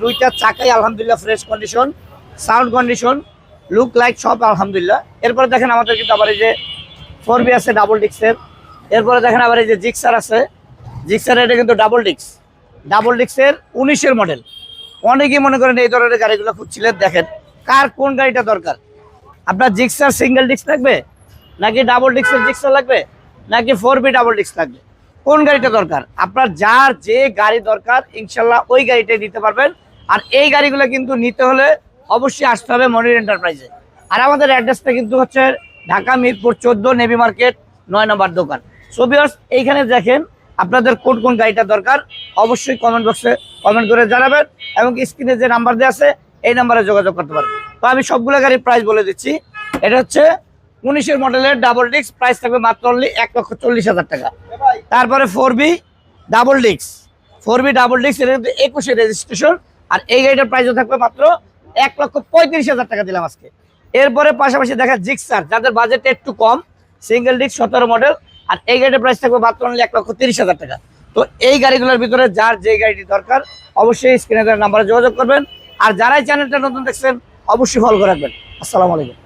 দুইটা চাকাই আলহামদুলিল্লাহ fresh condition, sound condition, look like সব আলহামদুলিল্লাহ। এরপরে দেখেন আমাদের কিন্তু আবার এই যে 4B আছে ডাবল ডিক্সের। এরপরে দেখেন আবার এই যে জিক্সার আছে, জিক্সার এটা কিন্তু ডাবল ডিক্সের 19-এর মডেল। অনেকেই মনে করেন এই ধরনের গাড়িগুলো খুঁজছিলেন, দেখেন কার কোন গাড়িটা দরকার। আপনার জিক্সার সিঙ্গেল ডিক্স লাগবে, নাকি ডাবল ডিক্সের জিক্সার লাগবে, নাকি 4B ডাবল ডিক্স লাগবে, কোন গাড়িটা দরকার, আপনার যার যে গাড়ি দরকার ইনশাল্লাহ ওই গাড়িটাই নিতে পারবেন। আর এই গাড়িগুলো কিন্তু নিতে হলে অবশ্যই আসতে হবে মনির এন্টারপ্রাইজে। আর আমাদের অ্যাড্রেসটা কিন্তু হচ্ছে ঢাকা মিরপুর 14 নেভি মার্কেট 9 নম্বর দোকান। সো ভিউয়ার্স, এইখানে দেখেন আপনাদের কোন কোন গাড়িটা দরকার অবশ্যই কমেন্ট বক্সে কমেন্ট করে জানাবেন, এবং স্ক্রিনে যে নাম্বার দেওয়া আছে এই নাম্বারে যোগাযোগ করতে পারবেন। তো আমি সবগুলো গাড়ির প্রাইস বলে দিচ্ছি। এটা হচ্ছে 19-এর মডেলের ডাবল ডিক্স, প্রাইস থাকবে মাত্র অনলি 1,40,000 টাকা। তারপরে 4B ডাবল ডিক্স, এটা কিন্তু 21-এর রেজিস্ট্রেশন, আর এই গাড়িটার প্রাইসও থাকবে মাত্র 1,35,000 টাকা দিলাম আজকে। এরপরে পাশাপাশি দেখা জিক্সার, যাদের বাজেট একটু কম, সিঙ্গেল ডিক্স 17 মডেল, আর এই গাড়িটার প্রাইস থাকবে মাত্র অনলি 1,30,000 টাকা। তো এই গাড়িগুলোর ভিতরে যার যে গাড়িটি দরকার অবশ্যই স্ক্রিনে দেওয়া নাম্বারে যোগাযোগ করবেন। আর যারাই চ্যানেলটা নতুন দেখছেন অবশ্যই ফলো করে রাখবেন। আসসালামু আলাইকুম।